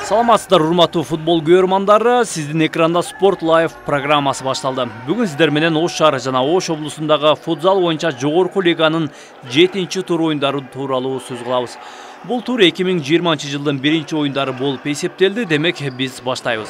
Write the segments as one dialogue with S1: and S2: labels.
S1: Саламатсыздар, урматтуу футбол көрөрмандары, сиздин экранда Sport Live программасы башталды. Бүгүн сиздер менен Ош шаары жана Ош облусундагы футзал боюнча жогорку лиганын 7-тур оюндары тууралуу сөз кылабыз. Бул тур 2020-жылдын 1-оюндары болуп эсептелди, демек биз баштайбыз.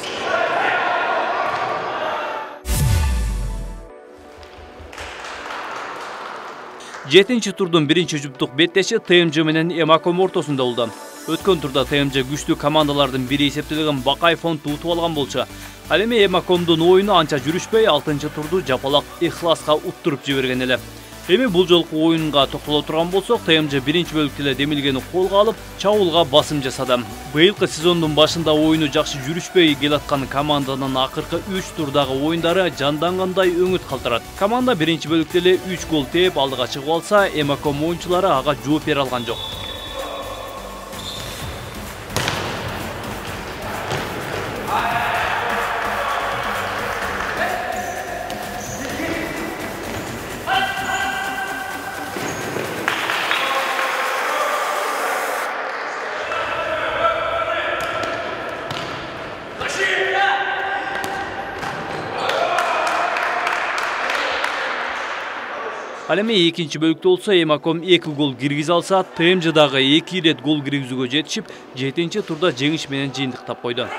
S1: Жетинчи турдун биринчи жуптук беттеши ТМЖ менен Эмаком ортосунда болду. Өткөн турда ТМЖ күчтүү командалардын бири эсептелген Бакай фонд утуп алган болчу. Ал эми Эмакомдун оюну анча жүрүшпөй 6-чы турду жапалак Ихласка уттуруп жиберген эле. Эми бул жолку оюнга токтоло турган болсок, ТМЖ биринчи бөлүктө эле демилгени колго алып, чабуулга басым жасады. Быйылкы сезондун башында оюну жакшы жүрүшпөй келаткан команданын акыркы 3 турдагы оюндары жандангандай өңүт калтырат. Команда биринчи бөлүктө эле 3 гол тээп алдыга чыгып алса, Эмаком оюнчулары ага жооп бере алган жок. Ал эми экинчи бөлүктө болсо Эмаком 2 гол киргизе алса, ТМЖ дагы 2 ирет гол киргизүүгө жетишип, 7-чи турда жеңиш менен жыйынтыктап койду.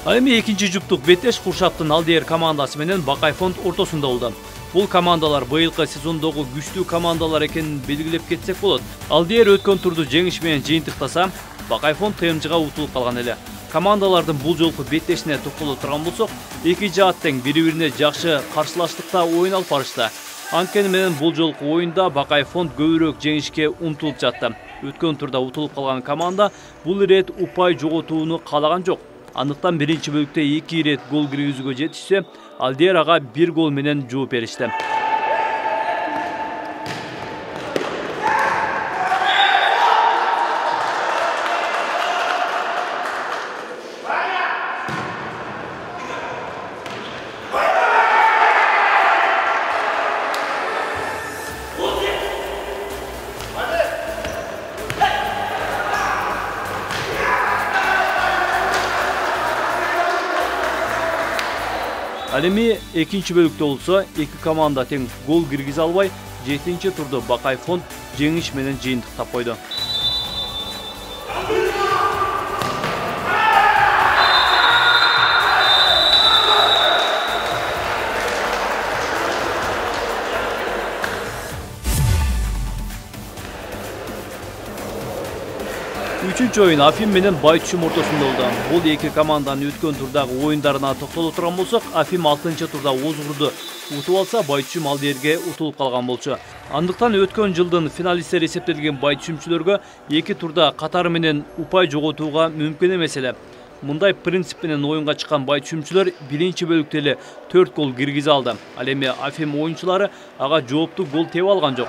S1: Ал эми экинчи жуптук беттеш Куршаптын Алдиер командасы менен Бакай фонд ортосунда болду. Бул командалар быйылкы сезондогу күчтүү командалар экенин белгилеп кетсек болот. Алдиер өткөн турду жеңиш менен жыйынтыктаса, Бакай фонд ТМЖга утулуп калган эле. Командалардын бул жолку беттешине токтоло турган болсок, эки жаат тең бири-бирине жакшы каршылаштыкта оюн алып барышты. Анткени менен бул жолку оюнда Бакай фонд көбүрөөк жеңишке умтулуп жатты. Өткөн турда утулуп калган команда бул ирет упай жоготууну каалаган жок. Андыктан биринчи бөлүктө 2 ирет гол киргизүүгө жетишсе, Алдиер ага 1 гол менен жооп беришти. Ал эми экинчи бөлүктө болсо, эки команда тең гол киргизе албай, 7-чи турду Бакай фонд жеңиш менен жыйынтыктап койду. Үчүнчү оюн Афим менен Байтчум ортосунда болду. Бул эки команданын өткөн турдагы оюндарына токтоло турган болсок, Афим 6-чы турда Озгурду утуп алса, Байтчум Алдиерге утулуп калган болчу. Андыктан өткөн жылдын финалисттери эсептелген Байтчумчуларга 2 турда катары менен упай жоготууга мүмкүн эмес эле. Мындай принцип менен оюнга чыккан Байтчумчулар биринчи бөлүктө эле 4 гол киргизе алды. Ал эми Афим оюнчулары ага жооптуу гол тебе алган жок.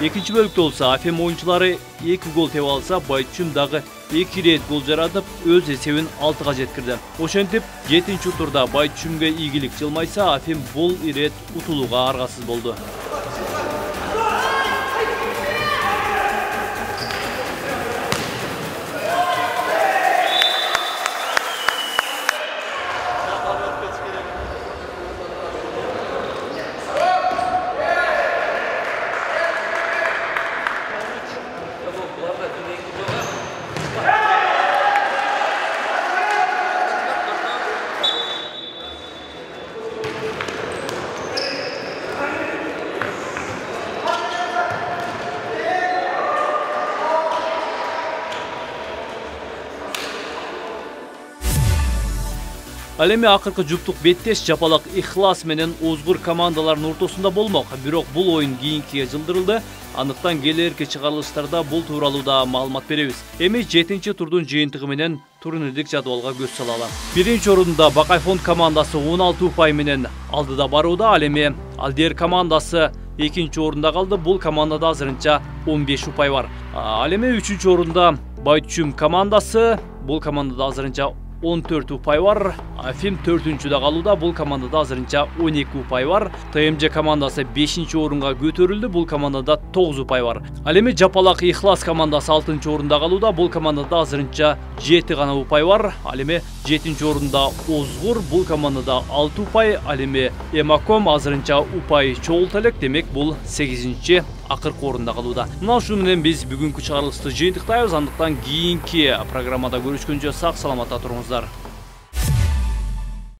S1: Экинчи бөлүктө болсо, Афим оюнчулары 2 гол тебе алса, Байтчум дагы 2 ирет гол жаратып, өз эсебин 6-га жеткирди. Ошентип, 7-чи турда Байтчумга ийгилик жылмайса, Афим бул ирет утулууга аргасыз болду. Ал эми акыркы жуптук беттеш Жапалак Ихлас менен Озгур командаларынын ортосунда болмок. Бирок бул оюн кийинкиге жылдырылды. Андыктан келерки чыгарылыштарда бул тууралуу да маалымат беребиз. Эми 7-чи турдун жыйынтыгы менен турнирлик жадвалга көз салалы. Биринчи орунда Бакай фонд командасы 16 упай менен алдыда барууда. Ал эми Алдиер командасы экинчи орунда калды. Бул командада азырынча 15 упай бар. Ал эми 3-чү орунда Байтчум командасы, бул командада азырынча 14 упай бар. Афим 4-чүдө калууда. Бул командада азырынча 12 упай бар. ТМЖ командасы 5-чи орунга көтөрүлдү. Бул командада 9 упай бар. Ал эми Жапалак Ихлас командасы 6-чы орунда калууда. Бул командада азырынча 7 гана упай бар. Ал эми 7-чи орунда Озгур, бул командада 6 упай. Ал эми Эмаком азырынча упай чогулта элек. Демек бул 8-чи акыркы орунда калууда. Мына ушун менен биз бүгүнкү чыгарылышты жыйынтыктайбыз. Андыктан кийинки программада көрүшкөнчө сак саламатта туруңуздар.